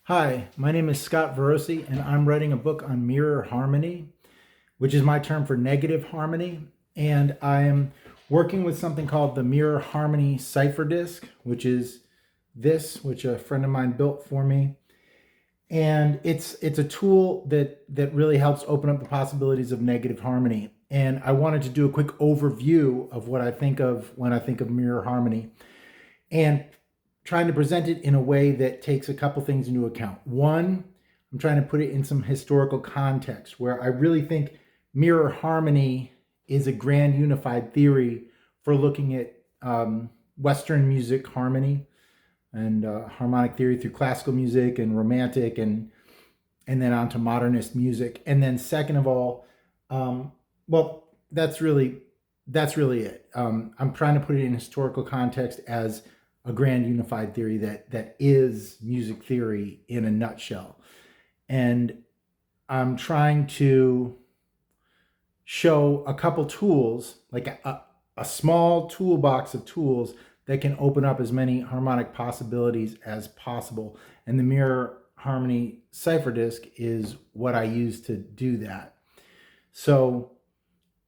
Hi, my name is Scott Verosi, and I'm writing a book on mirror harmony, which is my term for negative harmony. And I am working with something called the Mirror Harmony Cipher Disc, which is this, which a friend of mine built for me. And it's a tool that really helps open up the possibilities of negative harmony. And I wanted to do a quick overview of what I think of when I think of mirror harmony, and trying to present it in a way that takes a couple things into account. One, I'm trying to put it in some historical context where I really think mirror harmony is a grand unified theory for looking at Western music harmony and harmonic theory through classical music and romantic and then onto modernist music. And then second of all, well, that's really it. I'm trying to put it in historical context as a grand unified theory that is music theory in a nutshell. And I'm trying to show a couple tools, like a small toolbox of tools that can open up as many harmonic possibilities as possible. And the Mirror Harmony Cipher Disc is what I use to do that. So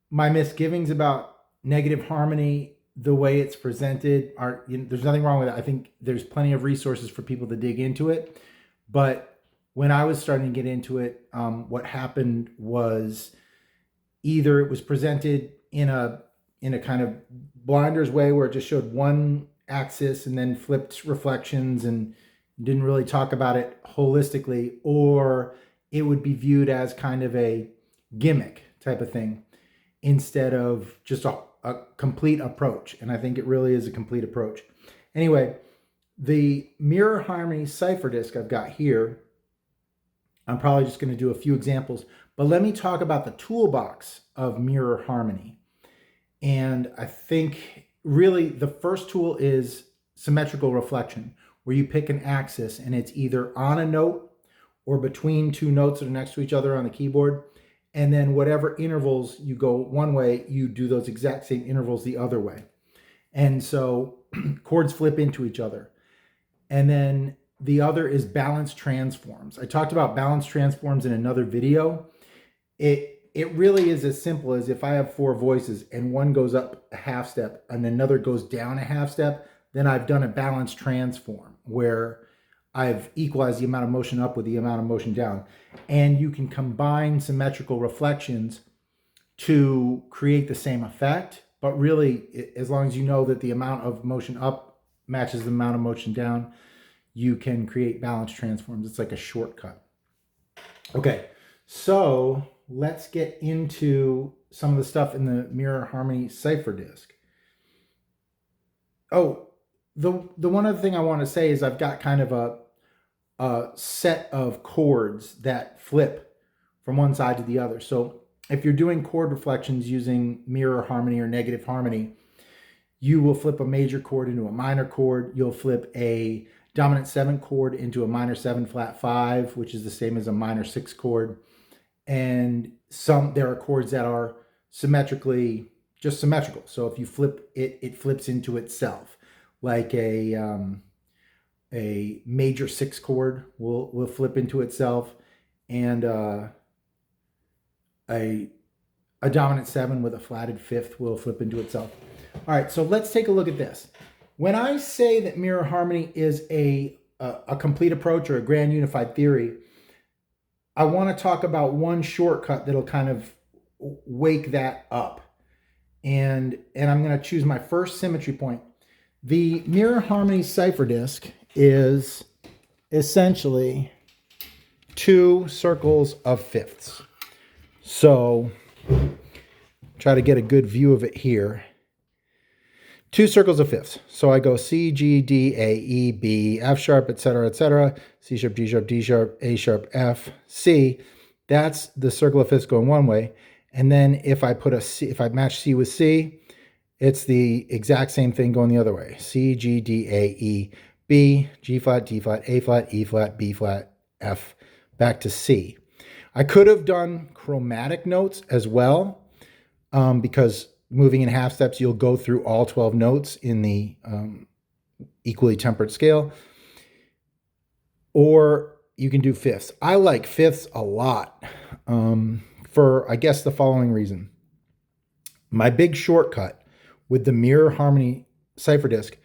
my misgivings about negative harmony, the way it's presented, are, there's nothing wrong with it. I think there's plenty of resources for people to dig into it. But when I was starting to get into it, what happened was either it was presented in a kind of blinders way where it just showed one axis and then flipped reflections and didn't really talk about it holistically, or it would be viewed as kind of a gimmick type of thing instead of just a complete approach. And I think it really is a complete approach. Anyway, the Mirror Harmony Cipher Disc I've got here, I'm probably just going to do a few examples, but let me talk about the toolbox of mirror harmony. And I think really the first tool is symmetrical reflection, where you pick an axis and it's either on a note or between two notes that are next to each other on the keyboard. And then whatever intervals you go one way, you do those exact same intervals the other way. And so chords flip into each other. And then the other is balanced transforms. I talked about balanced transforms in another video. It really is as simple as if I have four voices and one goes up a half step and another goes down a half step, then I've done a balanced transform where I've equalized the amount of motion up with the amount of motion down. And you can combine symmetrical reflections to create the same effect. But really, as long as you know that the amount of motion up matches the amount of motion down, you can create balanced transforms. It's like a shortcut. Okay, so let's get into some of the stuff in the Mirror Harmony Cipher Disc. Oh, the one other thing I want to say is I've got kind of a set of chords that flip from one side to the other. So if you're doing chord reflections using mirror harmony or negative harmony, you will flip a major chord into a minor chord. You'll flip a dominant 7 chord into a minor 7 flat 5, which is the same as a minor 6 chord. And there are chords that are symmetrically just symmetrical. So if you flip it, it flips into itself, like a major 6 chord will flip into itself, and a dominant 7 with a flatted 5th will flip into itself. All right, so let's take a look at this. When I say that mirror harmony is a complete approach or a grand unified theory, I want to talk about one shortcut that'll kind of wake that up. And I'm going to choose my first symmetry point. The Mirror Harmony Cipher Disc is essentially 2 circles of fifths. So try to get a good view of it here. 2 circles of fifths. So I go C, G, D, A, E, B, F sharp, etc., etc., C sharp, G sharp, D sharp, A sharp, F, C. That's the circle of fifths going one way. And then if I put a C, if I match C with C, it's the exact same thing going the other way. C, G, D, A, E, B, G flat, D flat, A flat, E flat, B flat, F, back to C. I could have done chromatic notes as well, because moving in half steps, you'll go through all 12 notes in the equally tempered scale. Or you can do fifths. I like fifths a lot for, I guess, the following reason. My big shortcut with the Mirror Harmony cipher disk,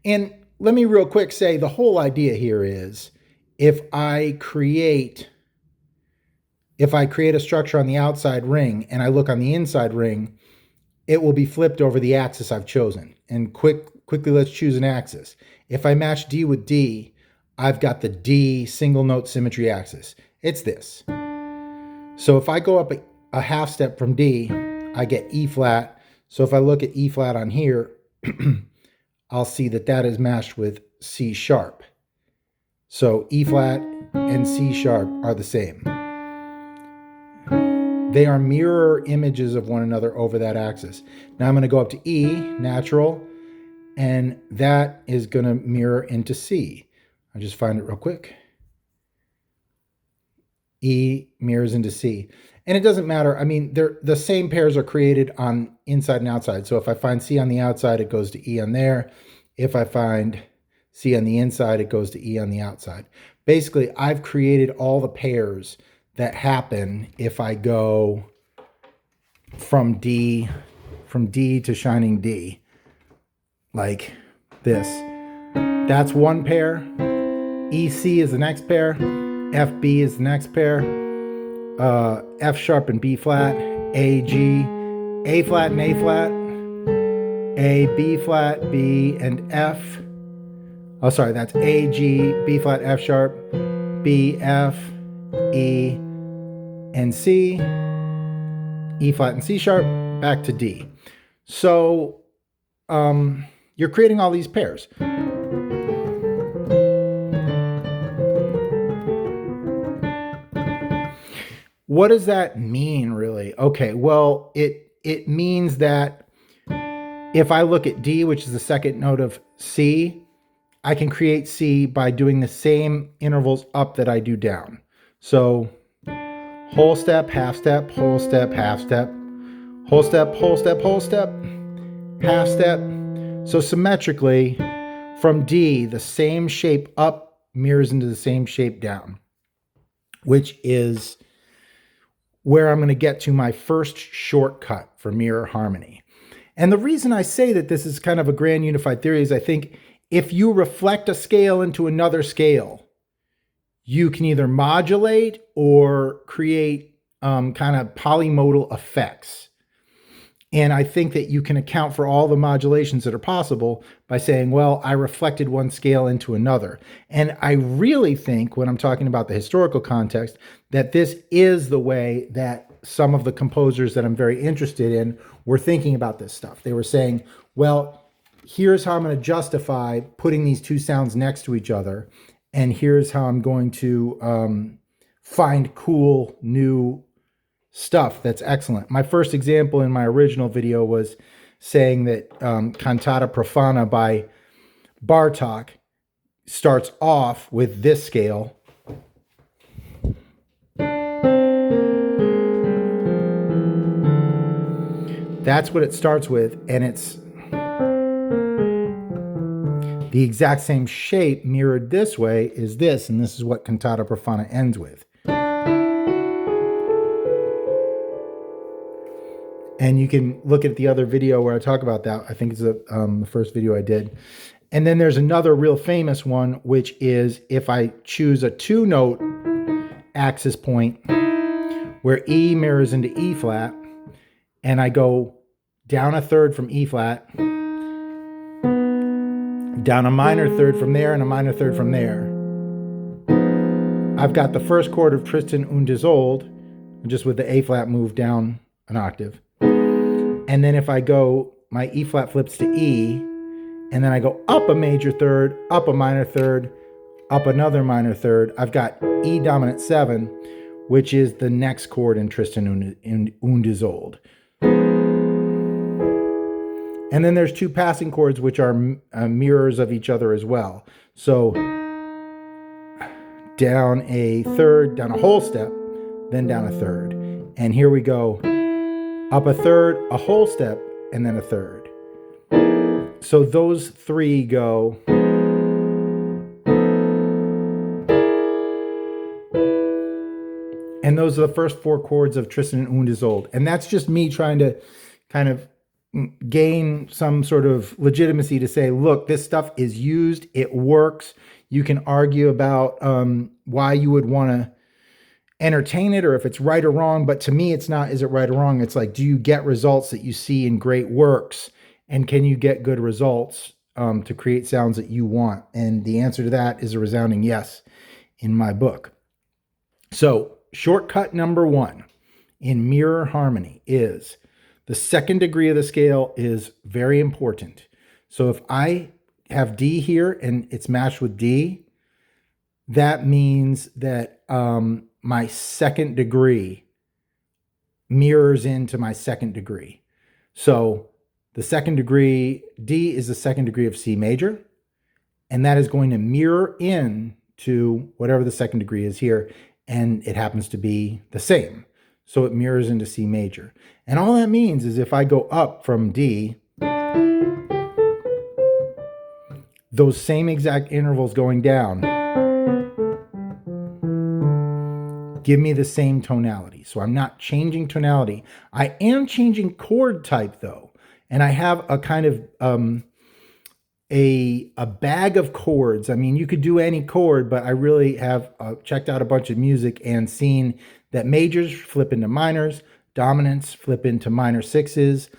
and let me real quick say the whole idea here is if I create a structure on the outside ring and I look on the inside ring, it will be flipped over the axis I've chosen. And quickly, let's choose an axis. If I match D with D, I've got the D single note symmetry axis. It's this. So if I go up a half step from D, I get E flat. So if I look at E flat on here, I'll see that that is matched with C sharp. So E flat and C sharp are the same. They are mirror images of one another over that axis. Now I'm going to go up to E, natural, and that is going to mirror into C. I'll just find it real quick. E mirrors into C. And it doesn't matter. I mean, the same pairs are created on inside and outside. So if I find C on the outside, it goes to E on there. If I find C on the inside, it goes to E on the outside. Basically, I've created all the pairs that happen if I go from D to shining D, like this. That's one pair. EC is the next pair. FB is the next pair. F sharp and B flat. AG, A flat and A flat. A, B flat, B, and F. Oh, sorry, that's A, G, B flat, F sharp, B, F, E, and C, E flat and C sharp, back to D. So you're creating all these pairs. What does that mean, really? Okay, well, it means that if I look at D, which is the second note of C, I can create C by doing the same intervals up that I do down. So whole step, half step, whole step, half step, whole step, whole step, whole step, half step. So symmetrically, from D, the same shape up mirrors into the same shape down, which is where I'm going to get to my first shortcut for mirror harmony. And the reason I say that this is kind of a grand unified theory is I think if you reflect a scale into another scale, you can either modulate or create kind of polymodal effects. And I think that you can account for all the modulations that are possible by saying, well, I reflected one scale into another. And I really think when I'm talking about the historical context, that this is the way that some of the composers that I'm very interested in were thinking about this stuff. They were saying, well, here's how I'm going to justify putting these two sounds next to each other. And here's how I'm going to find cool new stuff that's excellent. My first example in my original video was saying that Cantata Profana by Bartók starts off with this scale. That's what it starts with, and it's the exact same shape mirrored this way is this, and this is what Cantata Profana ends with. And you can look at the other video where I talk about that. I think it's the first video I did. And then there's another real famous one, which is if I choose a two-note axis point where E mirrors into E flat, and I go down a third from E flat, down a minor third from there, and a minor third from there. I've got the first chord of Tristan und Isolde, just with the A flat move down an octave. And then if I go, my E flat flips to E, and then I go up a major third, up a minor third, up another minor third, I've got E dominant 7, which is the next chord in Tristan und Isolde. And then there's two passing chords, which are mirrors of each other as well. So down a third, down a whole step, then down a third. And here we go. Up a third, a whole step, and then a third. So those three go. And those are the first 4 chords of Tristan und Isolde. And that's just me trying to kind of gain some sort of legitimacy to say, look, this stuff is used, it works. You can argue about why you would want to entertain it or if it's right or wrong. But to me, it's not, is it right or wrong? It's like, do you get results that you see in great works? And can you get good results to create sounds that you want? And the answer to that is a resounding yes in my book. So shortcut number 1 in mirror harmony is the second degree of the scale is very important. So if I have D here and it's matched with D, that means that my second degree mirrors into my second degree. So the second degree, D is the second degree of C major, and that is going to mirror in to whatever the second degree is here, and it happens to be the same. So it mirrors into C major. And all that means is if I go up from D, those same exact intervals going down give me the same tonality. So I'm not changing tonality. I am changing chord type though. And I have a kind of a bag of chords. I mean, you could do any chord, but I really have checked out a bunch of music and seen that majors flip into minors, dominants flip into minor 6s,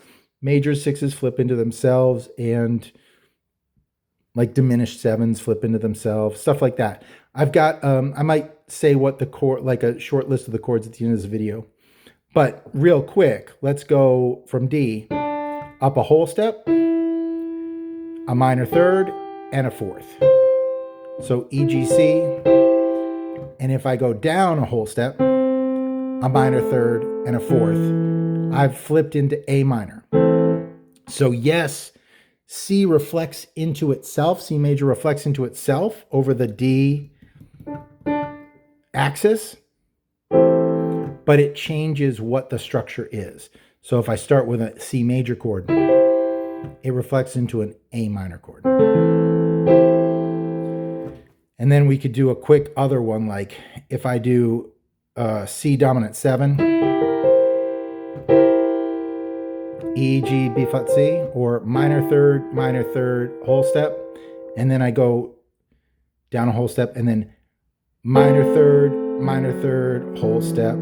major 6s flip into themselves, and like diminished 7s flip into themselves, stuff like that. I've got, I might say what the chord, like a short list of the chords at the end of this video. But real quick, let's go from D, up a whole step, a minor third, and a fourth. So E, G, C. And if I go down a whole step, a minor third, and a fourth, I've flipped into A minor. So yes, C reflects into itself, C major reflects into itself over the D axis, but it changes what the structure is. So if I start with a C major chord, it reflects into an A minor chord. And then we could do a quick other one, like if I do C dominant 7, E, G, B flat C, or minor third, whole step, and then I go down a whole step, and then minor third, whole step.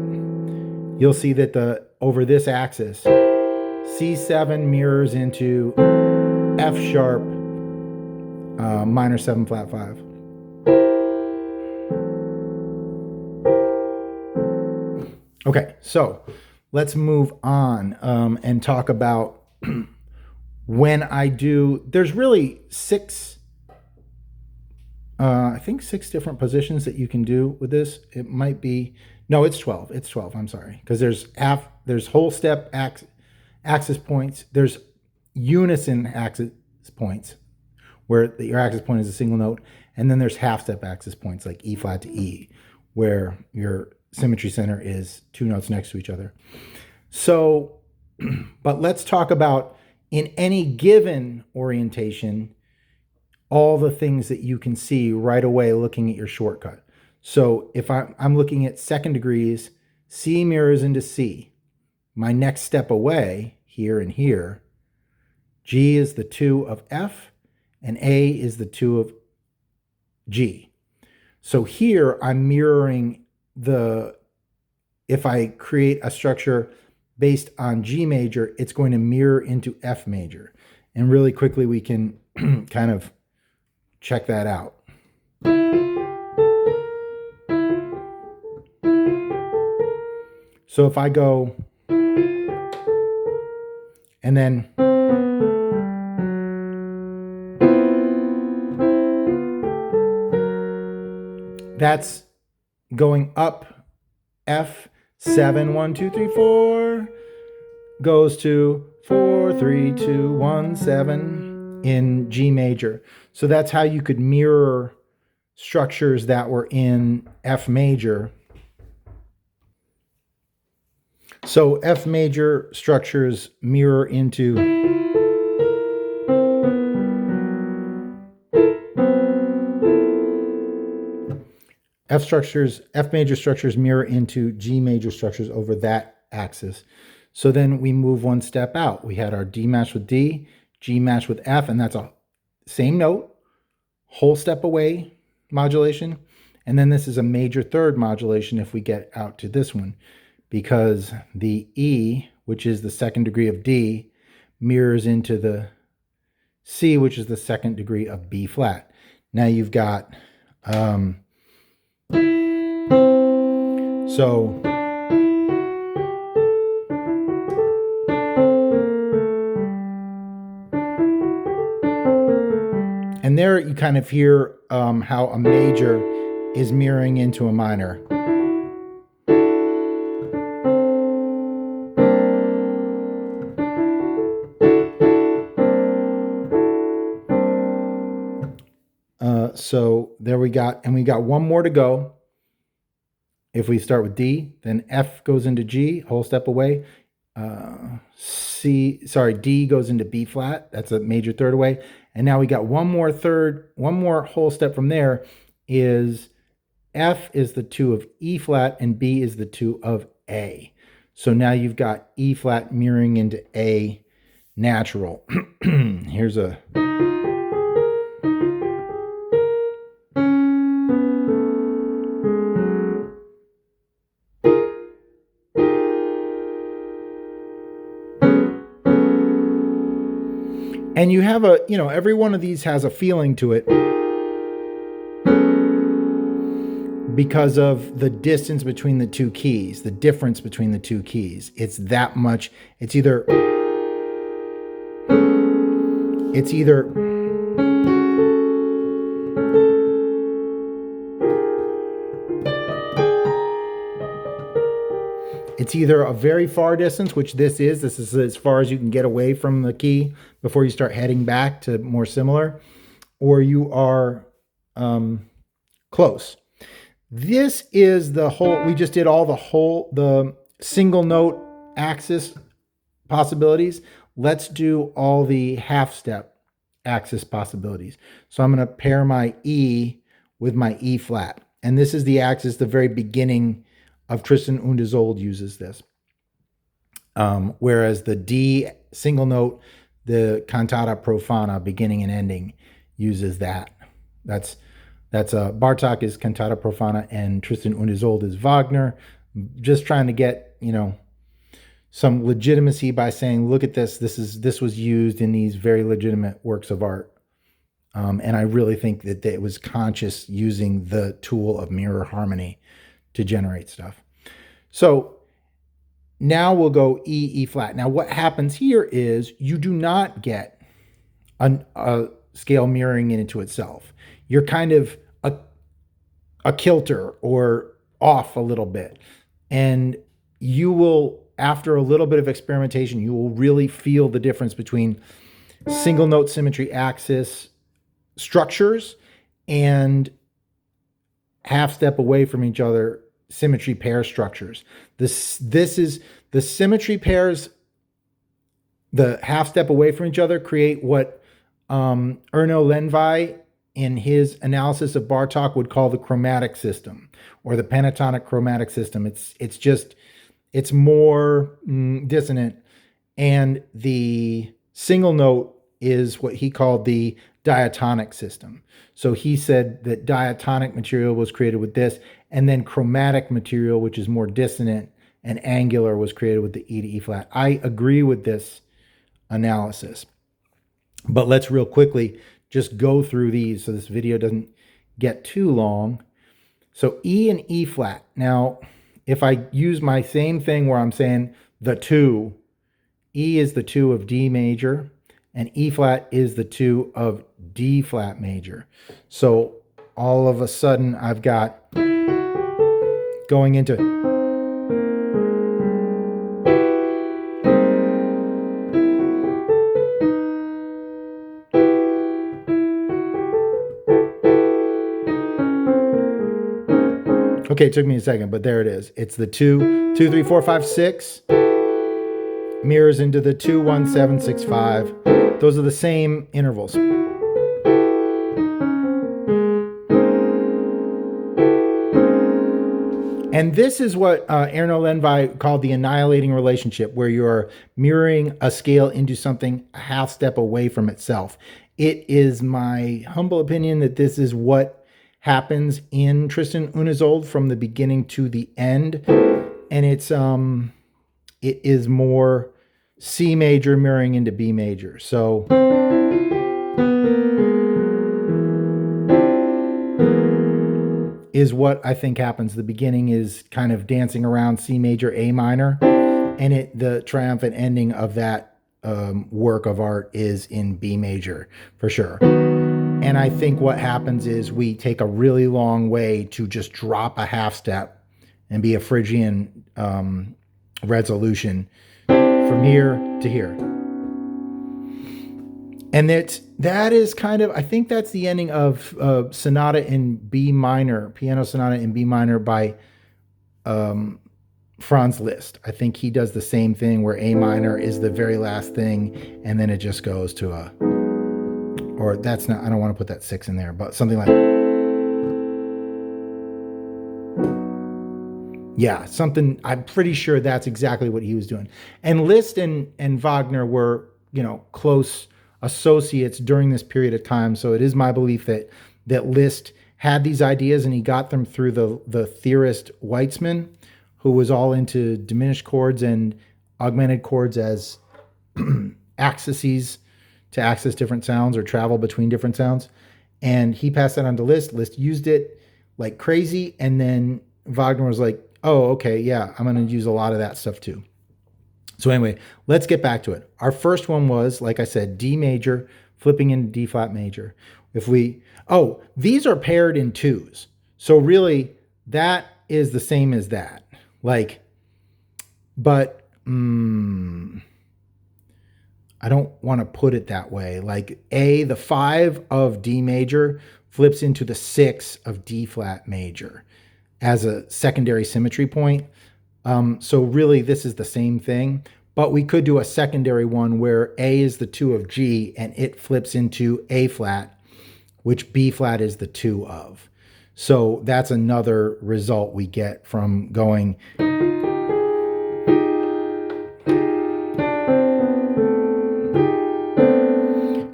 You'll see that over this axis, C7 mirrors into F sharp, minor 7 flat 5. Okay, so let's move on and talk about when I do, there's really 6, I think 6 different positions that you can do with this. It might be, no, it's 12. It's 12, I'm sorry. Because there's whole step axis points. There's unison axis points where your axis point is a single note. And then there's half step axis points like E flat to E, where your symmetry center is 2 notes next to each other. So, but let's talk about in any given orientation, all the things that you can see right away looking at your shortcut. So if I'm looking at second degrees, C mirrors into C. My next step away, here and here, G is the 2 of F, and A is the 2 of G. So here I'm mirroring if I create a structure based on G major, it's going to mirror into F major. And really quickly, we can kind of check that out. So if I go, and then that's going up F, 7, 1, 2, 3, 4, goes to 4, 3, 2, 1, 7 in G major. So that's how you could mirror structures that were in F major. So F major structures mirror into F major structures mirror into G major structures over that axis. So then we move one step out. We had our D matched with D, G matched with F, and that's a same note, whole step away modulation. And then this is a major third modulation if we get out to this one, because the E, which is the second degree of D, mirrors into the C, which is the second degree of B flat. Now you've got, so and there you kind of hear how a major is mirroring into a minor. So there we got one more to go. If we start with D, then F goes into G, whole step away. D goes into B flat. That's a major third away. And now we got one more whole step from there is F is the 2 of E flat and B is the 2 of A. So now you've got E flat mirroring into A natural. Here's a... And you have every one of these has a feeling to it because of the distance between the two keys, the difference between the two keys. It's that much. It's either a very far distance, which this is as far as you can get away from the key before you start heading back to more similar, or you are close. This is the whole, we just did all the single note axis possibilities. Let's do all the half step axis possibilities. So I'm going to pair my E with my E flat. And this is the axis, the very beginning of Tristan und Isolde uses this. Whereas the D single note, the cantata profana, beginning and ending, uses that. That's Bartók is cantata profana and Tristan und Isolde is Wagner. Just trying to get, some legitimacy by saying, look at this. This was used in these very legitimate works of art. And I really think that it was conscious using the tool of mirror harmony to generate stuff. So now we'll go E flat. Now what happens here is you do not get a scale mirroring into itself. You're kind of a kilter or off a little bit. And you will, after a little bit of experimentation, you will really feel the difference between single note symmetry axis structures and half step away from each other symmetry pair structures. This is the symmetry pairs, the half step away from each other, create what Erno Lenvi in his analysis of Bartók would call the chromatic system or the pentatonic chromatic system. It's more dissonant, and the single note is what he called the diatonic system. So he said that diatonic material was created with this, and then chromatic material, which is more dissonant and angular, was created with the E to E flat. I agree with this analysis, but let's real quickly just go through these so this video doesn't get too long. So E and E flat. Now, if I use my same thing where I'm saying the 2, E is the 2 of D major, and E flat is the 2 of D flat major. So all of a sudden I've got going into okay, it took me a second, but there it is. It's the 2, 2, 3, 4, 5, 6 mirrors into the 2, 1, 7, 6, 5. Those are the same intervals. And this is what Erno Lenvi called the annihilating relationship, where you're mirroring a scale into something a half step away from itself. It is my humble opinion that this is what happens in Tristan Unisold from the beginning to the end. And it is more C major mirroring into B major. So is what I think happens. The beginning is kind of dancing around C major, A minor, and the triumphant ending of that work of art is in B major for sure. And I think what happens is we take a really long way to just drop a half step and be a Phrygian resolution from here to here. And that is kind of, I think that's the ending of Sonata in B minor, Piano Sonata in B minor by Franz Liszt. I think he does the same thing where A minor is the very last thing, and then it just goes to a, or that's not, I don't want to put that 6 in there, but something like, yeah, something, I'm pretty sure that's exactly what he was doing. And Liszt and Wagner were, close associates during this period of time. So it is my belief that Liszt had these ideas and he got them through the theorist Weitzman, who was all into diminished chords and augmented chords as axes to access different sounds or travel between different sounds. And he passed that on to Liszt. Liszt used it like crazy. And then Wagner was like, oh, okay, yeah, I'm going to use a lot of that stuff too. So anyway, let's get back to it. Our first one was, like I said, D major, flipping into D flat major. These are paired in twos. So really, that is the same as that. But I don't want to put it that way. Like the 5 of D major flips into the 6 of D flat major as a secondary symmetry point. So really this is the same thing, but we could do a secondary one where A is the 2 of G and it flips into A flat, which B flat is the 2 of. So that's another result we get from going.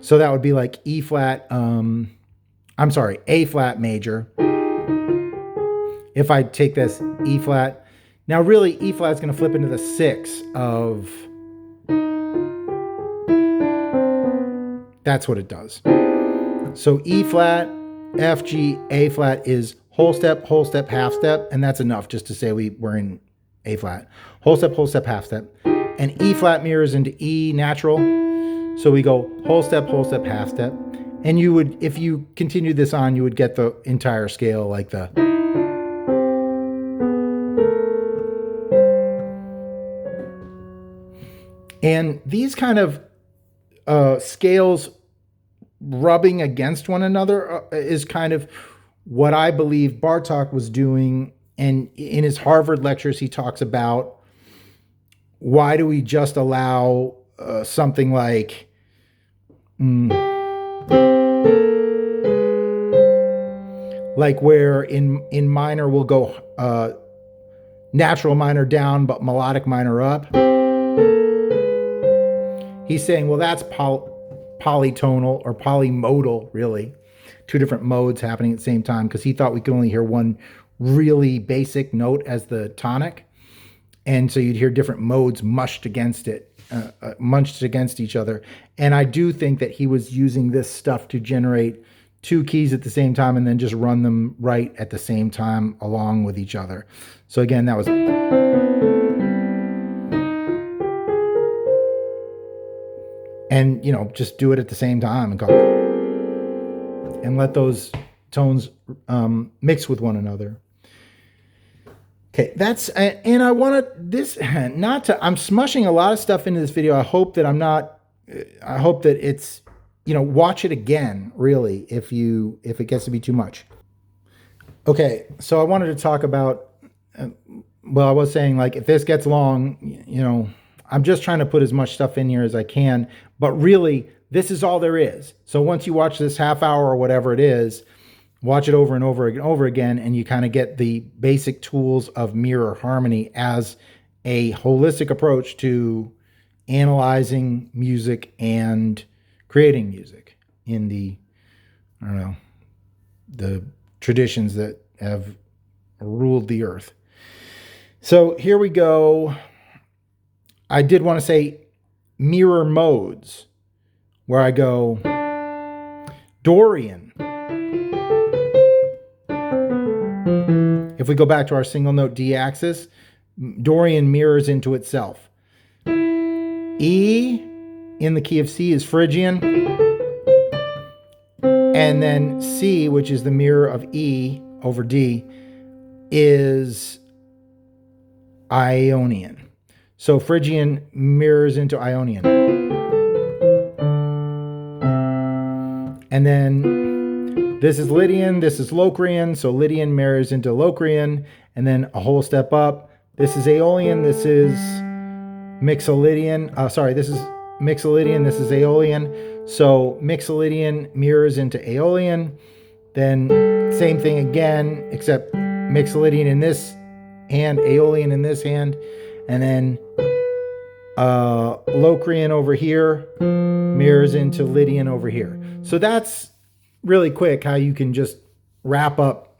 So that would be like A flat major. If I take this E flat, now really E flat is going to flip into the 6 of, that's what it does. So E flat, F, G, A flat is whole step, half step, and that's enough just to say we're in A flat. Whole step, half step. And E flat mirrors into E natural. So we go whole step, half step. And you would, if you continue this on, you would get the entire scale like the. And these kind of scales rubbing against one another is kind of what I believe Bartók was doing. And in his Harvard lectures, he talks about why do we just allow something like where in minor we'll go natural minor down, but melodic minor up. He's saying, well, that's polytonal or polymodal, really. 2 different modes happening at the same time, because he thought we could only hear one really basic note as the tonic. And so you'd hear different modes mushed against each other. And I do think that he was using this stuff to generate 2 keys at the same time and then just run them right at the same time along with each other. So again, that was. And, just do it at the same time and go. And let those tones mix with one another. Okay, and I want I'm smushing a lot of stuff into this video. I hope that it's, watch it again, really, if it gets to be too much. Okay, so I wanted to talk about, I was saying, if this gets long, I'm just trying to put as much stuff in here as I can, but really, this is all there is. So once you watch this half hour or whatever it is, watch it over and over and over again, and you kind of get the basic tools of mirror harmony as a holistic approach to analyzing music and creating music in the, I don't know, the traditions that have ruled the earth. So here we go. I did want to say mirror modes, where I go Dorian. If we go back to our single note D axis, Dorian mirrors into itself. E in the key of C is Phrygian. And then C, which is the mirror of E over D, is Ionian. So Phrygian mirrors into Ionian. And then this is Lydian, this is Locrian, so Lydian mirrors into Locrian, and then a whole step up. This is Aeolian, this is Mixolydian. This is Mixolydian, this is Aeolian. So Mixolydian mirrors into Aeolian. Then same thing again, except Mixolydian in this hand, Aeolian in this hand, and then Locrian over here mirrors into Lydian over here. So that's really quick how you can just wrap up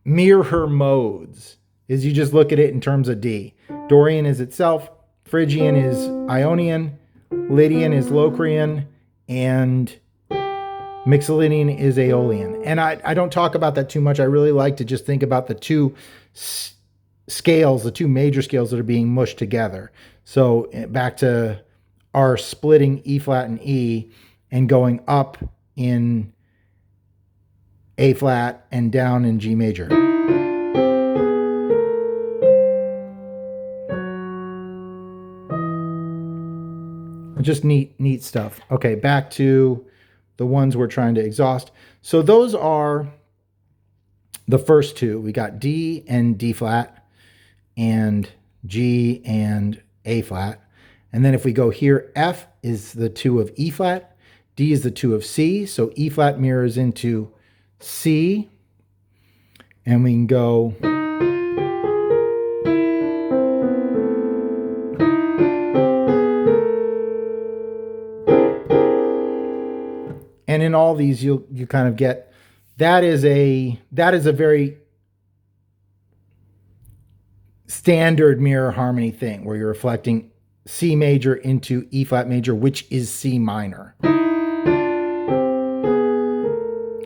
mirror modes, is you just look at it in terms of D. Dorian is itself, Phrygian is Ionian, Lydian is Locrian, and Mixolydian is Aeolian. And I don't talk about that too much. I really like to just think about the two scales, the two major scales that are being mushed together. So back to our splitting E flat and E and going up in A flat and down in G major. Just neat stuff. Okay, back to the ones we're trying to exhaust. So those are the first two. We got D and D flat and G and A flat. And then if we go here, F is the 2 of E flat, D is the 2 of C. So E flat mirrors into C. And we can go and in all these you kind of get that is a very standard mirror harmony thing where you're reflecting C major into E flat major, which is C minor.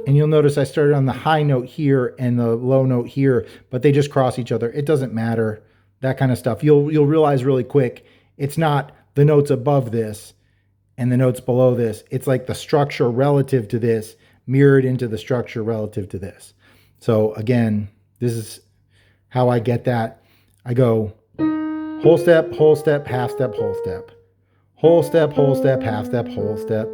And you'll notice I started on the high note here and the low note here, but they just cross each other. It doesn't matter, that kind of stuff. You'll realize really quick, it's not the notes above this and the notes below this. It's like the structure relative to this mirrored into the structure relative to this. So again, this is how I get that. I go whole step, half step, whole step. Whole step, half step, whole step.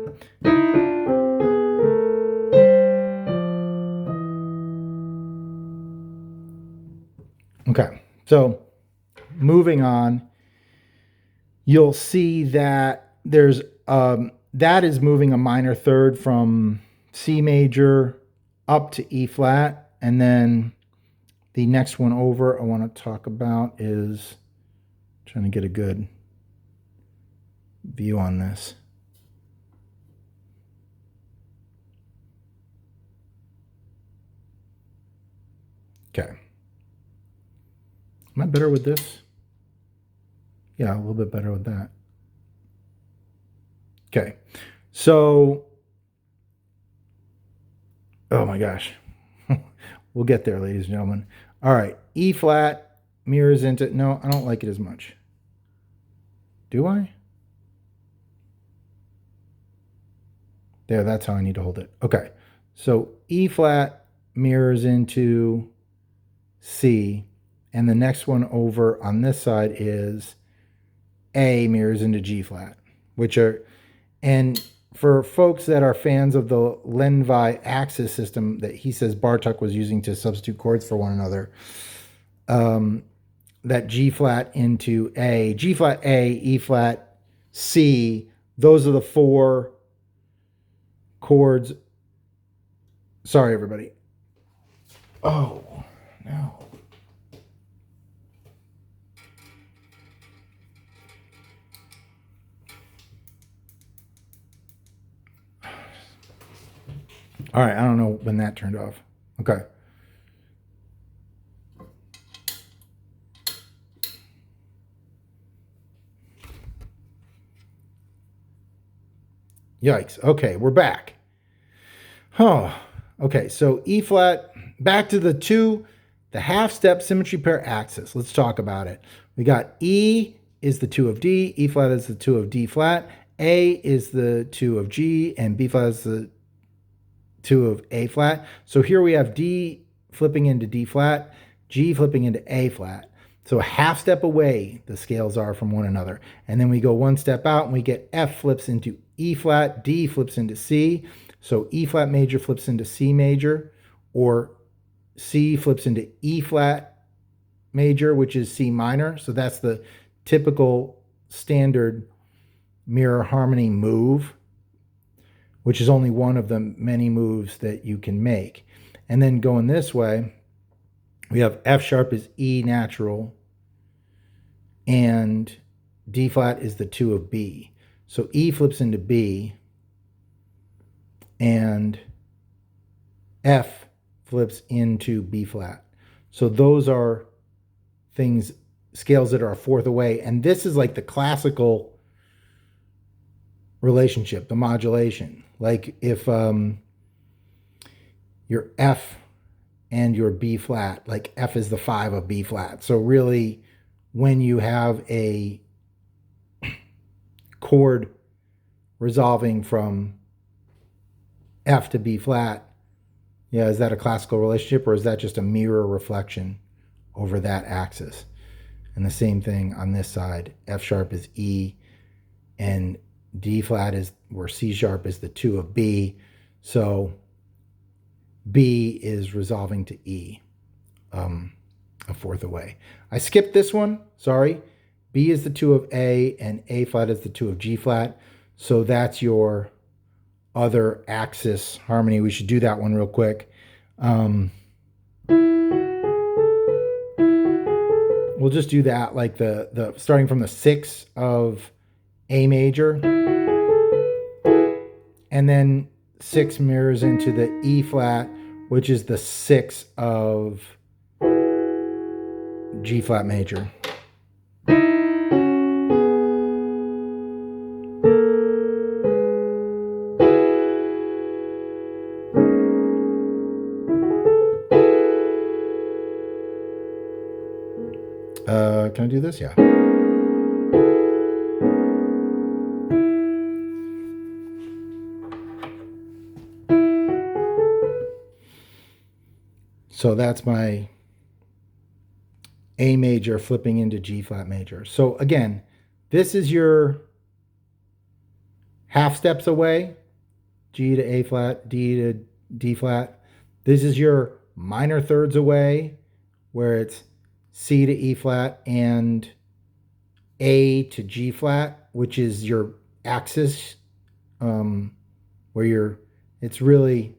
Okay, so moving on, you'll see that there's that is moving a minor third from C major up to E flat, and then the next one over I want to talk about is trying to get a good view on this. Okay. Am I better with this? Yeah, a little bit better with that. Okay. So, oh my gosh. We'll get there, ladies and gentlemen. All right. E flat mirrors into, no, I don't like it as much. Do I? There, that's how I need to hold it. Okay. So E flat mirrors into C. And the next one over on this side is A mirrors into G flat, which are, and for folks that are fans of the Lenvi axis system that he says Bartok was using to substitute chords for one another, that G flat into A, G flat A, E flat C, those are the four chords Sorry, everybody. Oh, no. All right, I don't know when that turned off. Okay. Yikes. Okay, we're back. Oh, okay. So E flat, back to the half step symmetry pair axis. Let's talk about it. We got E is the 2 of D, E flat is the 2 of D flat, A is the 2 of G, and B flat is the 2 of A flat. So here we have D flipping into D flat, G flipping into A flat. So a half step away the scales are from one another. And then we go one step out and we get F flips into E flat, D flips into C. So E flat major flips into C major, or C flips into E flat major, which is C minor. So that's the typical standard mirror harmony move, which is only one of the many moves that you can make. And then going this way, we have F sharp is E natural, and D flat is the 2 of B. So E flips into B, and F flips into B flat. So those are things, scales that are a fourth away. And this is like the classical relationship, the modulation. Like if your F and your B flat, like F is the 5 of B flat. So really, when you have a chord resolving from F to B flat, yeah, is that a classical relationship, or is that just a mirror reflection over that axis? And the same thing on this side, F sharp is E, and D flat is where C sharp is the 2 of B. So B is resolving to E, a fourth away. I skipped this one, sorry. B is the 2 of A, and A flat is the 2 of G flat. So that's your other axis harmony. We should do that one real quick. We'll just do that like the starting from the 6 of A major, and then 6 mirrors into the E flat, which is the 6 of G flat major. Can I do this? Yeah. So that's my A major flipping into G flat major. So again, this is your half steps away, G to A flat, D to D flat. This is your minor thirds away, where it's C to E flat and A to G flat, which is your axis, where it's really,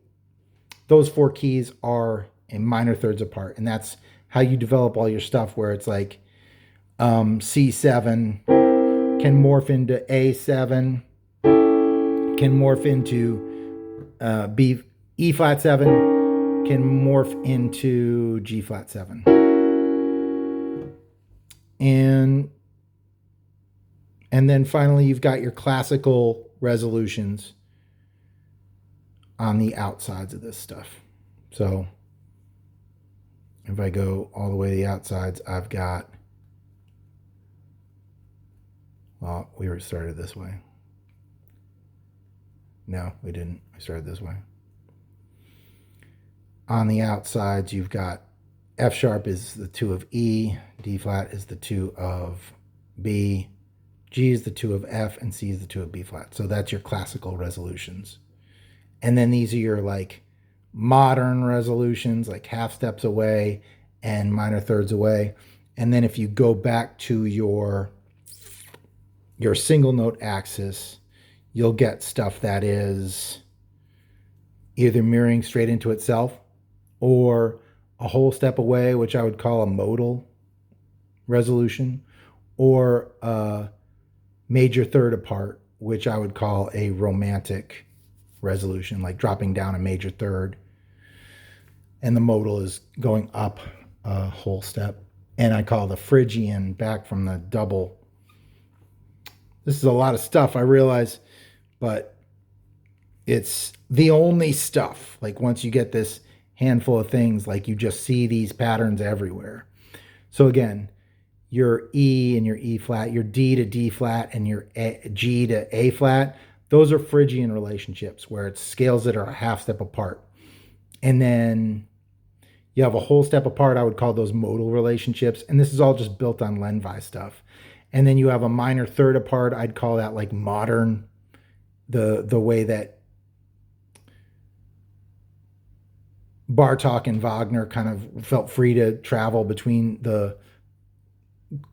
those 4 keys are in minor thirds apart. And that's how you develop all your stuff, where it's like C7 can morph into A7, can morph into E flat 7, can morph into G flat 7. And then finally, you've got your classical resolutions on the outsides of this stuff. So if I go all the way to the outsides, I've got, well, we were started this way. No, we didn't. We started this way. On the outsides, you've got F sharp is the 2 of E, D flat is the 2 of B, G is the 2 of F, and C is the 2 of B flat. So that's your classical resolutions. And then these are your like modern resolutions, like half steps away and minor thirds away. And then if you go back to your single note axis, you'll get stuff that is either mirroring straight into itself or a whole step away, which I would call a modal resolution, or a major third apart, which I would call a romantic resolution, like dropping down a major third, and the modal is going up a whole step. And I call the Phrygian back from the double. This is a lot of stuff, I realize, but it's the only stuff. Like once you get this handful of things, like you just see these patterns everywhere. So again, your E and your E flat, your D to D flat, and your G to A flat, those are Phrygian relationships where it's scales that are a half step apart. And then you have a whole step apart, I would call those modal relationships. And this is all just built on Lenvi stuff. And then you have a minor third apart, I'd call that like modern, the way that Bartók and Wagner kind of felt free to travel between the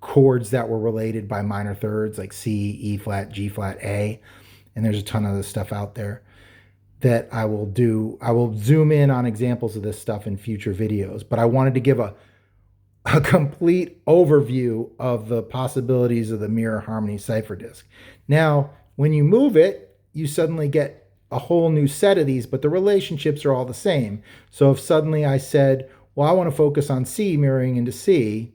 chords that were related by minor thirds, like C, E flat, G flat, A. And there's a ton of this stuff out there that I will do. I will zoom in on examples of this stuff in future videos, but I wanted to give a complete overview of the possibilities of the mirror harmony cipher disk. Now, when you move it, you suddenly get a whole new set of these, but the relationships are all the same. So if suddenly I said, well, I want to focus on C mirroring into C,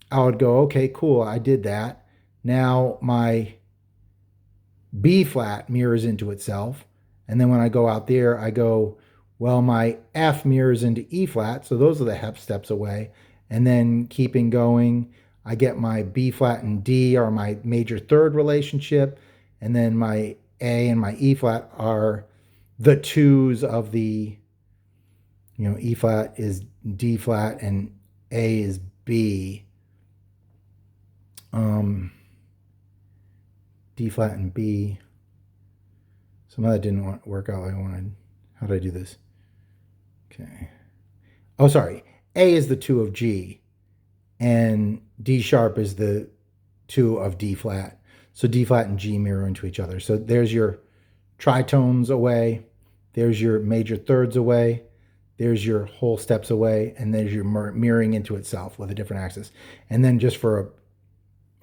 I would go, okay, cool, I did that. Now my B flat mirrors into itself. And then when I go out there, I go, well, my F mirrors into E flat. So those are the half steps away. And then keeping going, I get my B flat and D are my major third relationship. And then my A and my E flat are the twos of the, E flat is D flat and A is B. D flat and B. Some of that didn't work out like I wanted. How did I do this? Okay. Oh, sorry. A is the 2 of G, and D sharp is the 2 of D flat. So D flat and G mirror into each other. So there's your tritones away. There's your major thirds away. There's your whole steps away. And there's your mirroring into itself with a different axis. And then just for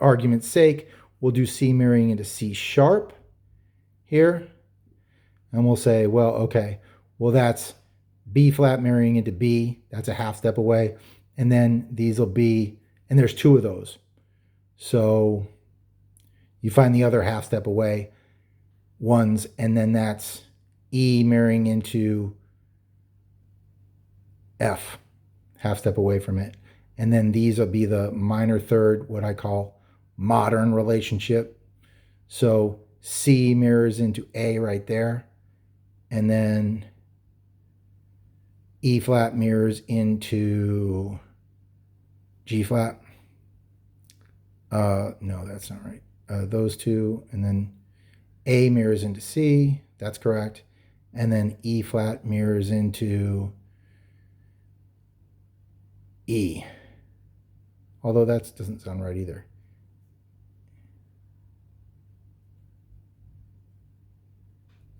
argument's sake, we'll do C mirroring into C sharp here. And we'll say, well, okay, well, that's B flat mirroring into B. That's a half step away. And then these will be, and there's 2 of those. So you find the other half step away ones, and then that's E mirroring into F, half step away from it. And then these will be the minor third, what I call modern relationship. So C mirrors into A right there. And then E flat mirrors into G flat. No, that's not right. Those 2, and then A mirrors into C. That's correct. And then E flat mirrors into E. Although that doesn't sound right either.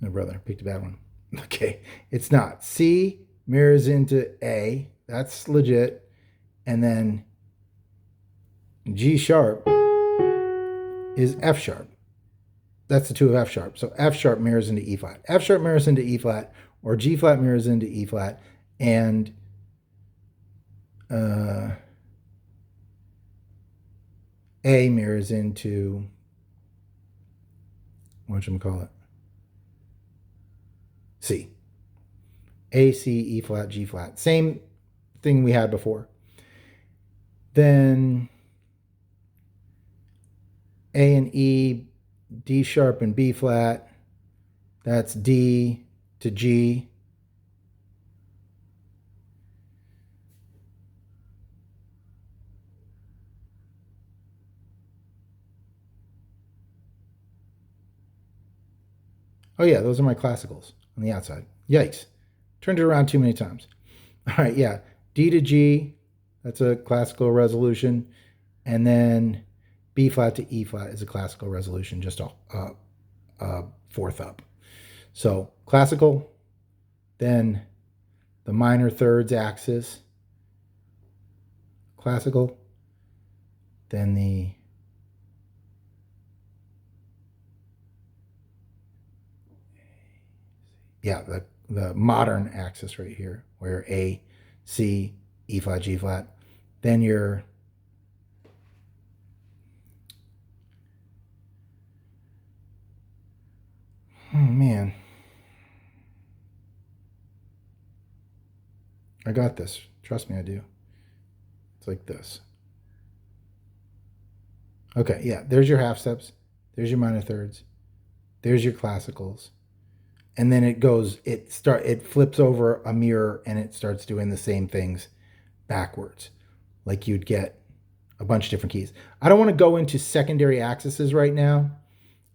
No, brother, picked a bad one. Okay, it's not. C mirrors into A. That's legit. And then G sharp is F sharp. That's the 2 of F sharp. So F sharp mirrors into E flat. F sharp mirrors into E flat, or G flat mirrors into E flat, and A mirrors into, whatchamacallit, C. A, C, E flat, G flat. Same thing we had before. Then A and E, D sharp and B flat. That's D to G. Oh yeah, those are my classicals on the outside. Yikes. Turned it around too many times. All right, yeah. D to G, that's a classical resolution. And then B flat to E flat is a classical resolution, just a fourth up. So classical, then the minor thirds axis, classical, then the the modern axis right here, where A, C, E flat, G flat, then your oh man, I got this. Trust me, I do. It's like this. Okay, yeah, there's your half steps. There's your minor thirds. There's your classicals. And then it goes, it flips over a mirror and it starts doing the same things backwards. Like you'd get a bunch of different keys. I don't want to go into secondary axes right now.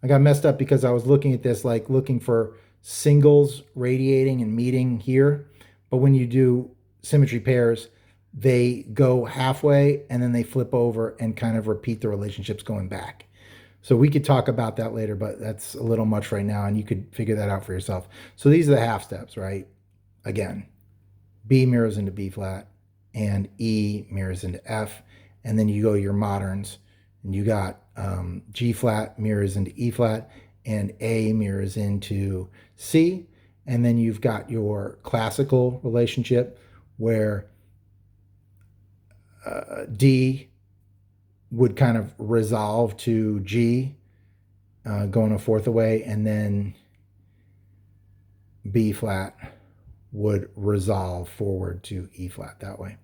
I got messed up because I was looking at this, like looking for singles radiating and meeting here. But when you do symmetry pairs, they go halfway and then they flip over and kind of repeat the relationships going back. So we could talk about that later, but that's a little much right now, and you could figure that out for yourself. So these are the half steps, right? Again, B mirrors into B flat, and E mirrors into F, and then you go your moderns, and you got G flat mirrors into E flat, and A mirrors into C, and then you've got your classical relationship where D would kind of resolve to G, going a fourth away, and then B flat would resolve forward to E flat that way.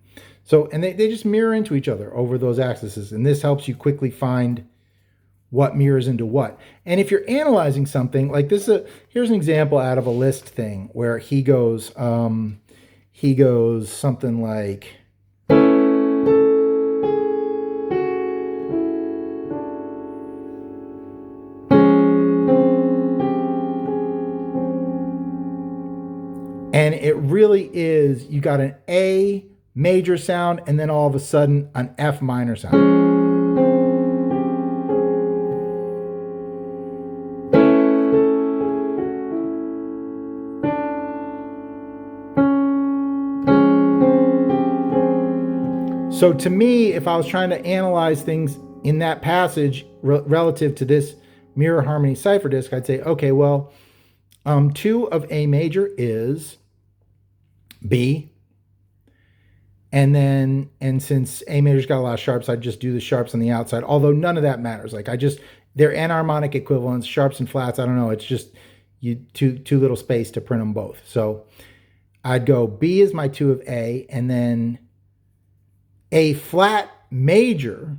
So, and they just mirror into each other over those axes, and this helps you quickly find what mirrors into what. And if you're analyzing something like this, here's an example out of a list thing where he goes something like, and it really is, you got an A major sound and then all of a sudden an F minor sound. So to me, if I was trying to analyze things in that passage relative to this mirror harmony cipher disc, I'd say, okay, well, 2 of A major is B. And since A major's got a lot of sharps, I'd just do the sharps on the outside, although none of that matters. Like they're anharmonic equivalents, sharps and flats. I don't know. It's just too little space to print them both. So I'd go B is my 2 of A, and then A flat major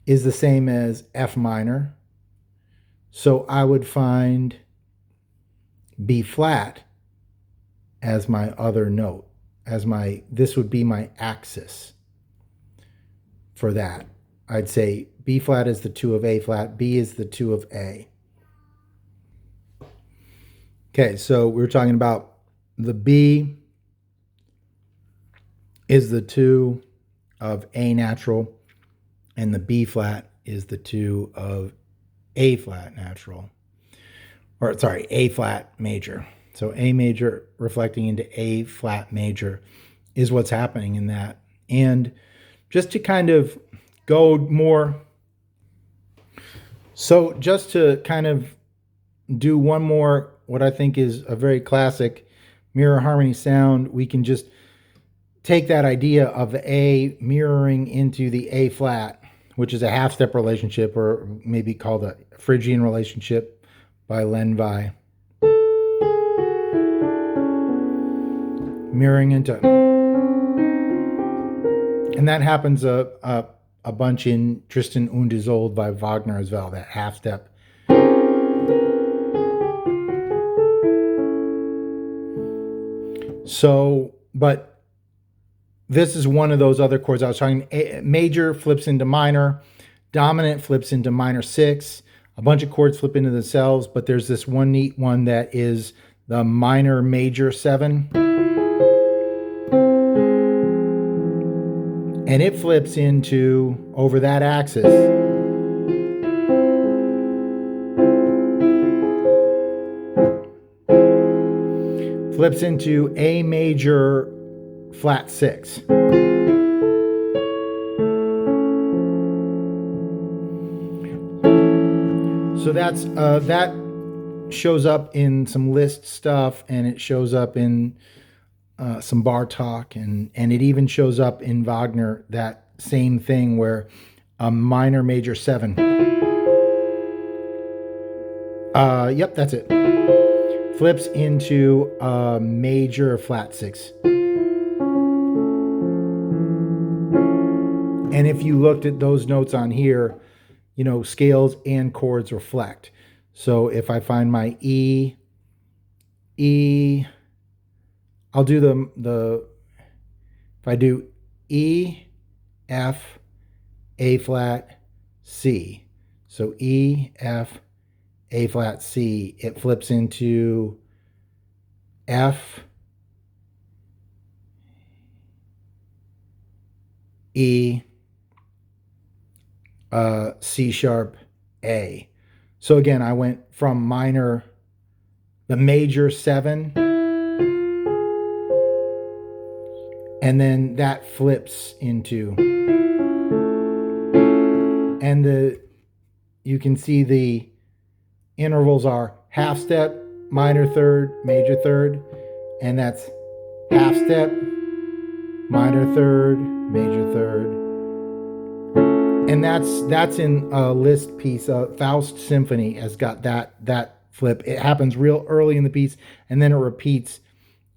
is the same as F minor. So I would find B flat as my other note, this would be my axis for that. I'd say B flat is the 2 of A flat, B is the 2 of A. Okay, so we were talking about the B is the 2 of A natural, and the B flat is the 2 of A flat natural, or sorry, A flat major. So A major reflecting into A flat major is what's happening in that. And just to kind of go more, so just to kind of do one more, what I think is a very classic mirror harmony sound, we can just take that idea of the A mirroring into the A flat, which is a half-step relationship, or maybe called a Phrygian relationship by Lenvi. Mirroring into, and that happens a bunch in Tristan und Isolde by Wagner as well, that half-step. So, but this is one of those other chords I was talking. Major flips into minor, dominant flips into minor 6. A bunch of chords flip into themselves, but there's this one neat one that is the minor major 7. And it flips into, over that axis, flips into A major flat 6. So that's that shows up in some Liszt stuff, and it shows up in some Bartok, and it even shows up in Wagner, that same thing where a minor major 7. Yep, that's it. Flips into a major flat 6. And if you looked at those notes on here, you know, scales and chords reflect. So if I find my E, I'll do if I do E, F, A flat, C. So E, F, A flat, C. It flips into F, E, C sharp, A. So again, I went from minor, the major 7, and then that flips into, and you can see the intervals are half step, minor 3rd, major 3rd, and that's half step, minor 3rd, major 3rd. And that's in a Liszt piece. Faust Symphony has got that flip. It happens real early in the piece, and then it repeats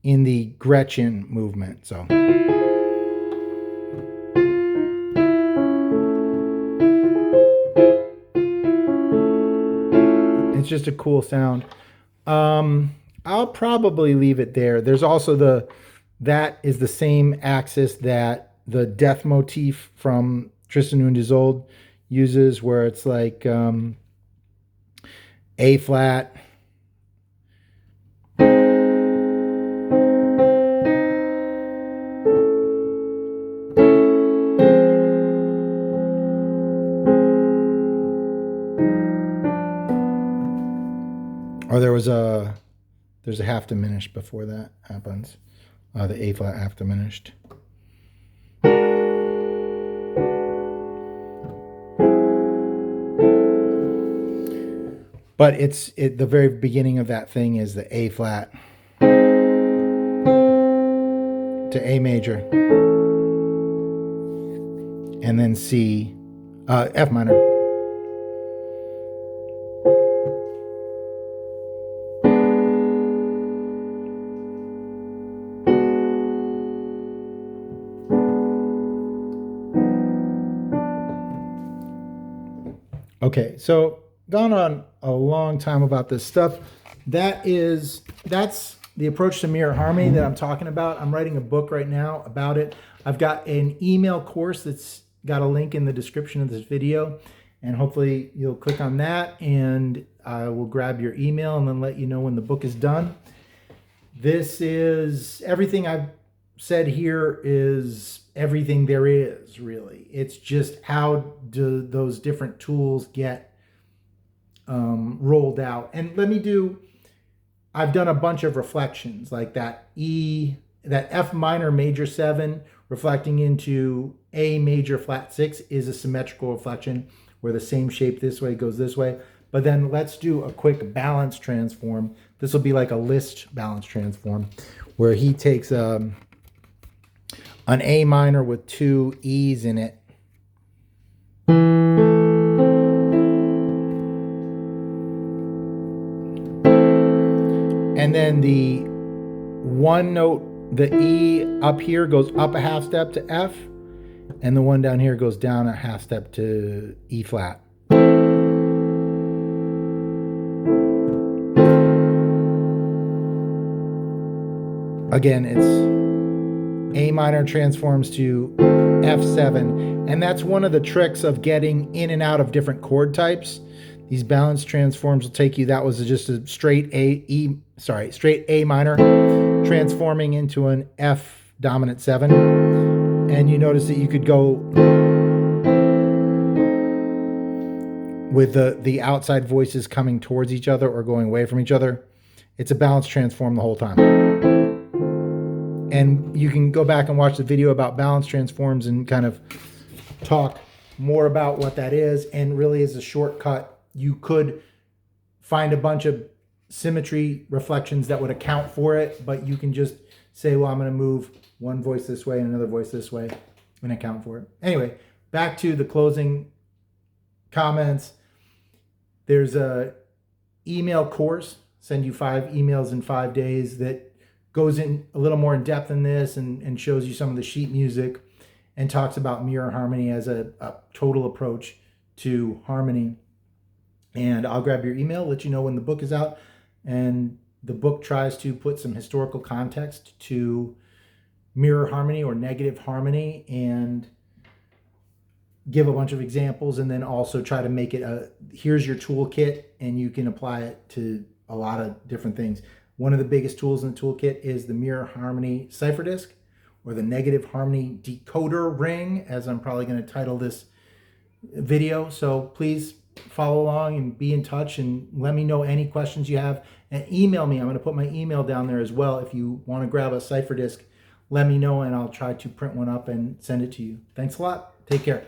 in the Gretchen movement. So it's just a cool sound. I'll probably leave it there. There's also that is the same axis that the death motif from Tristan und Isolde uses, where it's like A flat, or there's a half diminished before that happens. The A flat half diminished. But the very beginning of that thing is the A flat to A major, and then C, F minor. Okay, so gone on a long time about this stuff. That's the approach to mirror harmony that I'm talking about. I'm writing a book right now about it. I've got an email course that's got a link in the description of this video, and hopefully you'll click on that, and I will grab your email and then let you know when the book is done. This is everything I've said here is everything there is, really. It's just how do those different tools get rolled out. And I've done a bunch of reflections, like that F minor major 7 reflecting into A major flat 6 is a symmetrical reflection where the same shape this way goes this way. But then let's do a quick balance transform. This will be like a Liszt balance transform, where he takes an A minor with 2 E's in it, and then the one note, the E up here goes up a half step to F, and the one down here goes down a half step to E flat. Again, it's A minor transforms to F7, and that's one of the tricks of getting in and out of different chord types. These balance transforms will take you, that was just a straight A minor transforming into an F dominant 7. And you notice that you could go with the outside voices coming towards each other or going away from each other. It's a balance transform the whole time. And you can go back and watch the video about balance transforms and kind of talk more about what that is. And really, as a shortcut, you could find a bunch of symmetry reflections that would account for it, but you can just say, well, I'm going to move one voice this way and another voice this way and account for it. Anyway, back to the closing comments. There's a email course, send you 5 emails in 5 days, that goes in a little more in depth in this and shows you some of the sheet music and talks about mirror harmony as a total approach to harmony. And I'll grab your email, let you know when the book is out. And the book tries to put some historical context to mirror harmony or negative harmony and give a bunch of examples, and then also try to make it here's your toolkit and you can apply it to a lot of different things. One of the biggest tools in the toolkit is the mirror harmony cipher disk, or the negative harmony decoder ring, as I'm probably going to title this video. So please follow along and be in touch and let me know any questions you have, and email me. I'm going to put my email down there as well. If you want to grab a cipher disk, let me know and I'll try to print one up and send it to you. Thanks a lot. Take care.